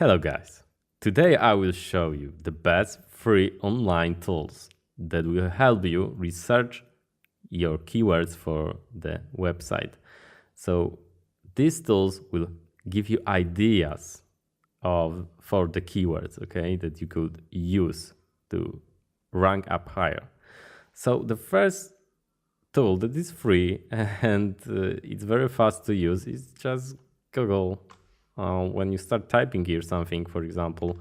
Hello guys, today I will show you the best free online tools that will help you research your keywords for the website. So these tools will give you ideas for the keywords, okay, that you could use to rank up higher. So the first tool that is free and it's very fast to use is just Google. When you start typing here something, for example,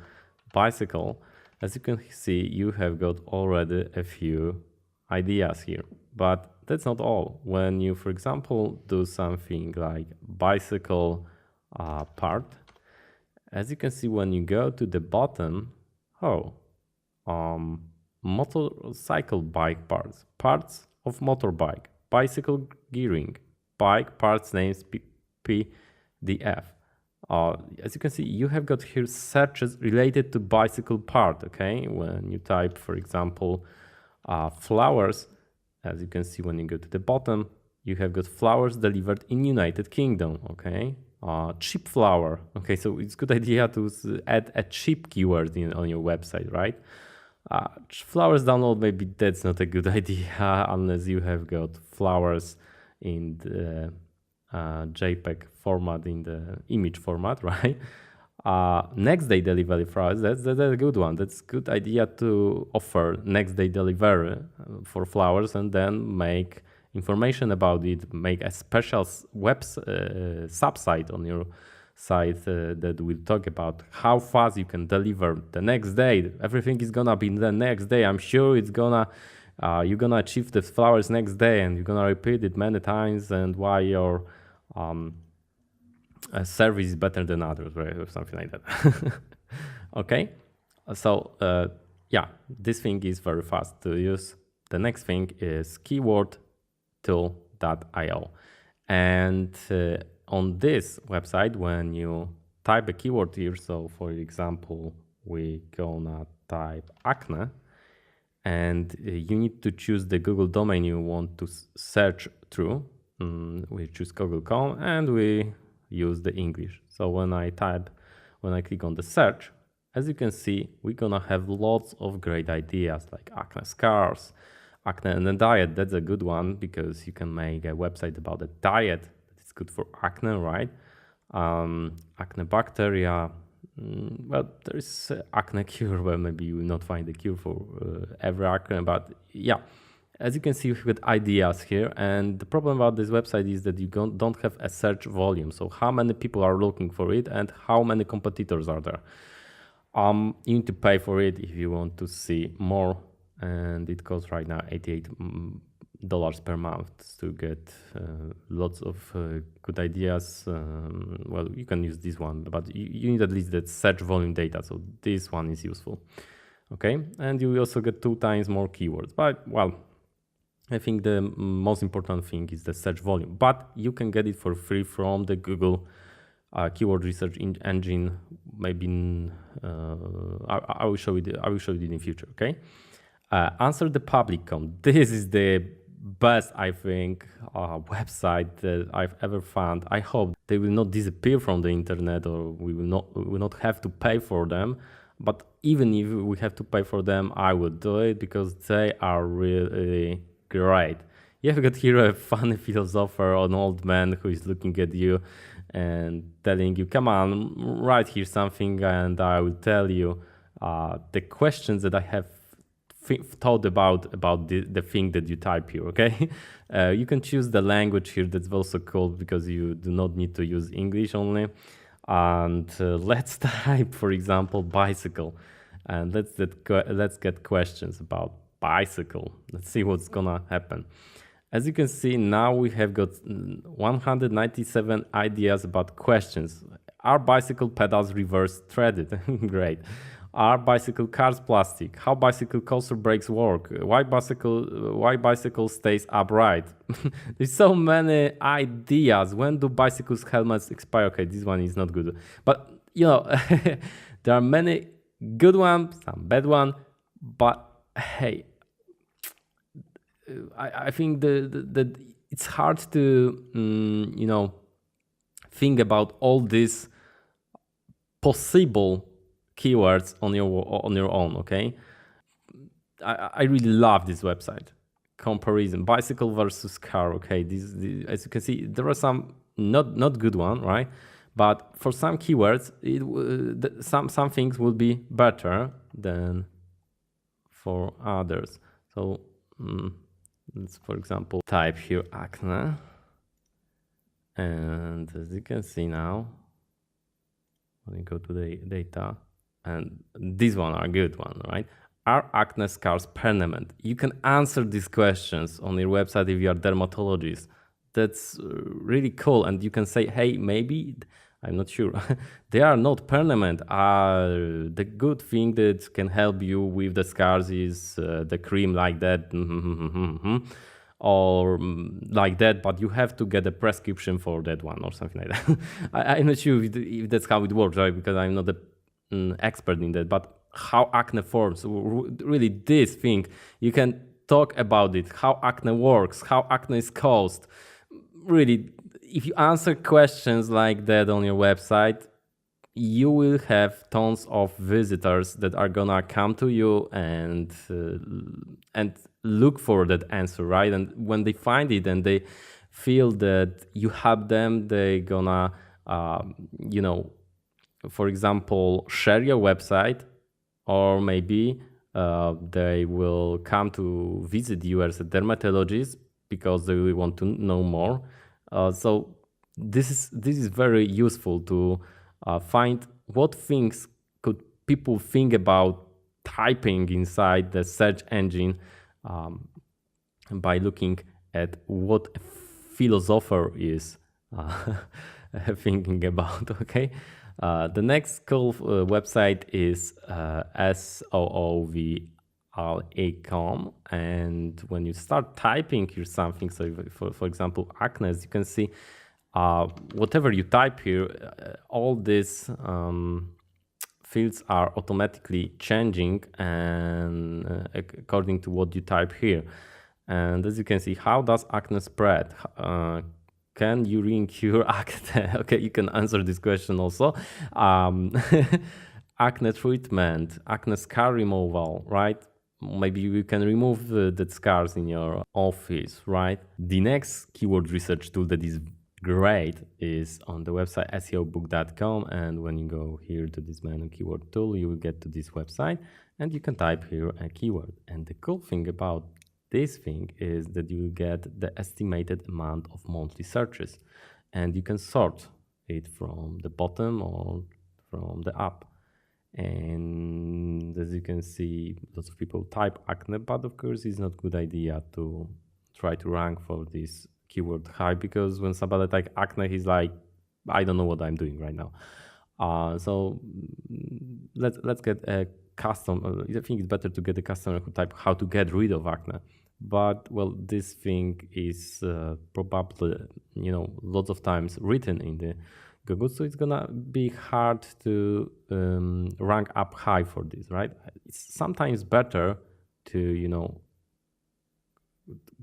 bicycle, as you can see, you have got already a few ideas here. But that's not all. When you, for example, do something like bicycle part, as you can see, when you go to the bottom, motorcycle bike parts of motorbike, bicycle gearing, bike parts names PDF. As you can see, you have got here searches related to bicycle part, okay? When you type, for example, flowers, as you can see when you go to the bottom, you have got flowers delivered in United Kingdom, okay? Cheap flower, okay? So it's a good idea to add a cheap keyword on your website, right? Flowers download, maybe that's not a good idea unless you have got flowers in the JPEG format, in the image format, right? Next day delivery flowers, that's a good one. That's a good idea to offer next day delivery for flowers and then make information about it, make a special sub-site on your site that will talk about how fast you can deliver the next day. Everything is gonna be the next day. I'm sure it's gonna you're gonna achieve the flowers next day and you're gonna repeat it many times, and why your service is better than others, right, or something like that. Okay, so yeah, this thing is very fast to use. The next thing is keyword.tool.io, and on this website, when you type a keyword here, so for example, we gonna type acne, and you need to choose the Google domain you want to search through. We choose google.com and we use the English. So when I click on the search, as you can see, we're gonna have lots of great ideas like acne scars, acne and a diet. That's a good one because you can make a website about a diet that is good for acne, right? Acne bacteria. Well, there is acne cure, where maybe you will not find a cure for every acne, but yeah. As you can see, we've got ideas here, and the problem about this website is that you don't have a search volume. So how many people are looking for it and how many competitors are there? You need to pay for it if you want to see more, and it costs right now $88 per month to get lots of good ideas. Well, you can use this one, but you need at least that search volume data. So this one is useful. Okay, and you also get 2 times more keywords, but well, I think the most important thing is the search volume, but you can get it for free from the Google keyword research engine. Maybe I will show it. I will show it in the future. Okay. Answer the public count. This is the best, I think, website that I've ever found. I hope they will not disappear from the internet, or we will not have to pay for them. But even if we have to pay for them, I will do it because they are really great. You have got here a funny philosopher, an old man who is looking at you and telling you, come on, write here something and I will tell you the questions that I have thought about the thing that you type here, okay? You can choose the language here. That's also cool because you do not need to use English only. And let's type, for example, bicycle, and let's get questions about bicycle. Let's see what's gonna happen. As you can see, now we have got 197 ideas about questions. Are bicycle pedals reverse threaded? Great. Are bicycle cars plastic? How bicycle coaster brakes work? Why bicycle stays upright? There's so many ideas. When do bicycles helmets expire? Okay, this one is not good. But you know, there are many good ones, some bad ones. But hey, I think that it's hard to think about all these possible keywords on your own. Okay, I really love this website. Comparison bicycle versus car. Okay, these as you can see, there are some not good one, right? But for some keywords, some things will be better than for others. So let's, for example, type here acne, and as you can see now, when you go to the data, and these one are good one, right? Are acne scars permanent? You can answer these questions on your website if you are dermatologist. That's really cool, and you can say, hey, maybe I'm not sure. They are not permanent. The good thing that can help you with the scars is the cream like that, or like that, but you have to get a prescription for that one or something like that. I'm not sure if that's how it works, right? Because I'm not an expert in that, but how acne forms, really this thing, you can talk about it, how acne works, how acne is caused. Really, if you answer questions like that on your website, you will have tons of visitors that are gonna come to you and look for that answer, right? And when they find it and they feel that you have them, they gonna for example, share your website, or maybe they will come to visit you as a dermatologist because they really want to know more. So this is very useful to find what things could people think about typing inside the search engine by looking at what a philosopher is thinking about. Okay. The next cool website is soovra.com, and when you start typing here something, so for example acne, as you can see, whatever you type here, all these fields are automatically changing and according to what you type here. And as you can see, how does acne spread? Can urine cure acne? Okay, you can answer this question also. Acne treatment, acne scar removal, right? Maybe you can remove the scars in your office, right? The next keyword research tool that is great is on the website seobook.com, and when you go here to this menu keyword tool, you will get to this website and you can type here a keyword. And the cool thing about this thing is that you will get the estimated amount of monthly searches, and you can sort it from the bottom or from the up. And as you can see, lots of people type acne, but of course it's not a good idea to try to rank for this keyword high, because when somebody type acne, he's like, I don't know what I'm doing right now. So let's get a custom. I think it's better to get a customer who type how to get rid of acne. But well, this thing is probably lots of times written in the Google, so it's gonna be hard to rank up high for this, right? It's sometimes better to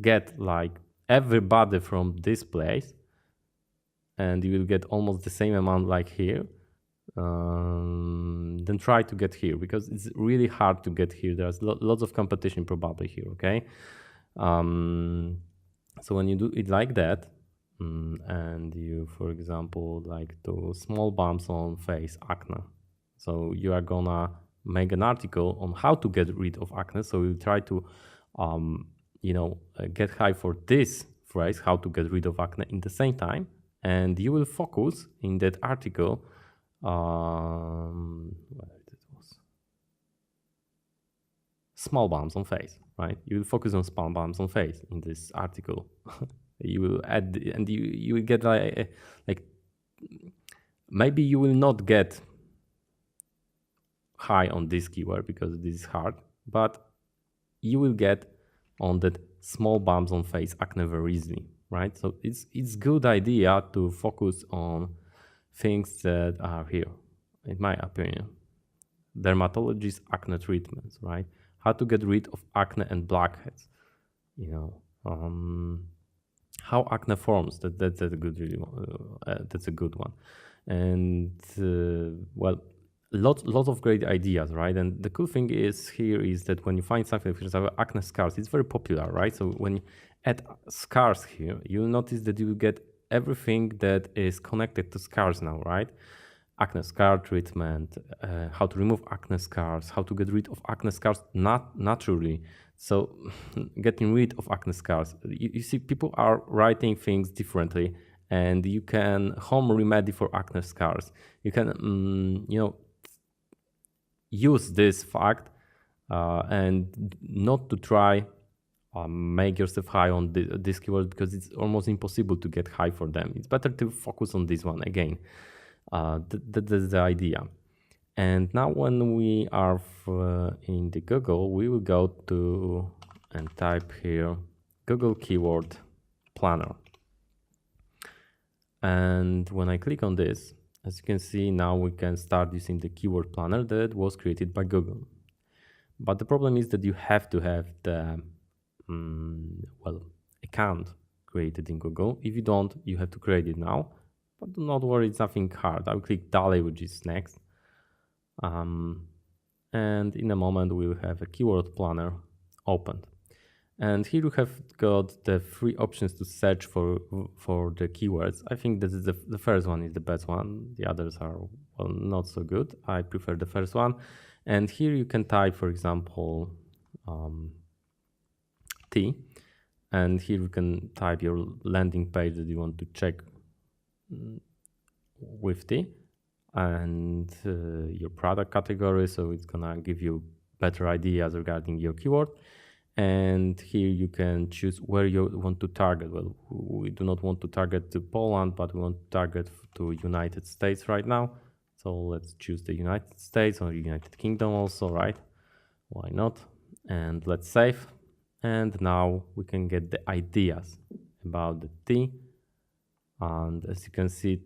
get like everybody from this place, and you will get almost the same amount like here. Then try to get here, because it's really hard to get here. There's lots of competition probably here. Okay. So when you do it like that, and you, for example, like do small bumps on face acne, so you are gonna make an article on how to get rid of acne. So you try to get high for this phrase, how to get rid of acne, in the same time, and you will focus in that article small bumps on face, right? You will focus on small bumps on face in this article. You will add, and you will get like maybe you will not get high on this keyword because this is hard, but you will get on that small bumps on face acne very easily, right? So it's good idea to focus on things that are here, in my opinion. Dermatologist acne treatments, right? How to get rid of acne and blackheads, how acne forms. That's a good that's a good one. And well, lots of great ideas, right? And the cool thing is here is that when you find something, for example, acne scars, it's very popular, right? So when you add scars here, you'll notice that you get everything that is connected to scars now, right? Acne scar treatment, how to remove acne scars, how to get rid of acne scars not naturally. So getting rid of acne scars, you see people are writing things differently, and you can home remedy for acne scars. You can use this fact and not to try make yourself high on this keyword, because it's almost impossible to get high for them. It's better to focus on this one again. That's the idea. And now when we are in the Google, we will go to and type here Google Keyword Planner. And when I click on this, as you can see, now we can start using the keyword planner that was created by Google. But the problem is that you have to have the account created in Google. If you don't, you have to create it now. But do not worry, it's nothing hard. I'll click Dale, which is next. And in a moment, we'll have a keyword planner opened. And here we have got the three options to search for the keywords. I think that is the first one is the best one. The others are, well, not so good. I prefer the first one. And here you can type, for example, tea. And here you can type your landing page that you want to check with tea, and your product category. So it's gonna give you better ideas regarding your keyword. And here you can choose where you want to target. Well, we do not want to target to Poland, but we want to target to United States right now. So let's choose the United States or United Kingdom also, right? Why not? And let's save. And now we can get the ideas about the tea. And as you can see,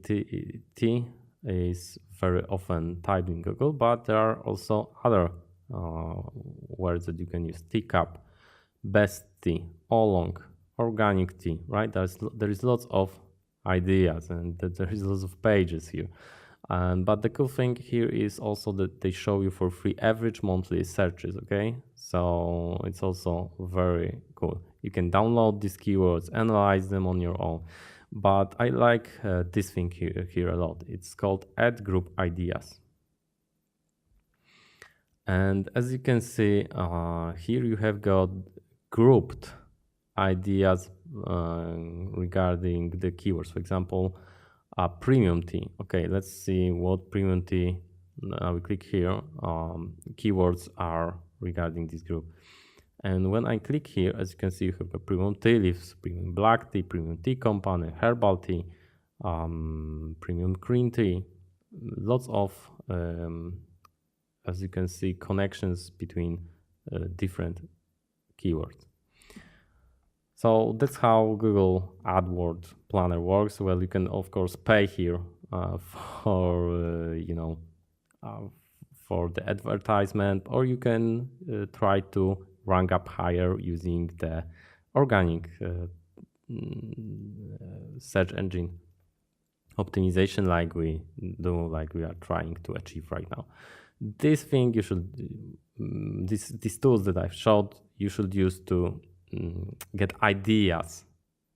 tea is very often typed in Google, but there are also other words that you can use. Teacup, best tea, oolong, organic tea, right? There is lots of ideas, and there is lots of pages here. But the cool thing here is also that they show you for free average monthly searches, okay? So it's also very cool. You can download these keywords, analyze them on your own. But I like this thing here a lot. It's called Add Group Ideas. And as you can see, here you have got grouped ideas regarding the keywords. For example, premium tea. Okay, let's see what premium tea. We click here. Keywords are regarding this group. And when I click here, as you can see, you have a premium tea leaves, premium black tea, premium tea company, herbal tea, premium green tea. Lots of, as you can see, connections between different keywords. So that's how Google AdWords Planner works. Well, you can of course pay here for for the advertisement, or you can try to rank up higher using the organic search engine optimization, like we are trying to achieve right now. This thing you should, these tools that I've showed, you should use to get ideas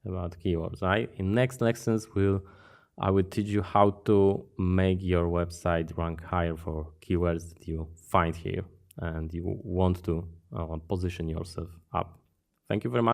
about keywords, right? In next lessons, I will teach you how to make your website rank higher for keywords that you find here and you want to position yourself up. Thank you very much.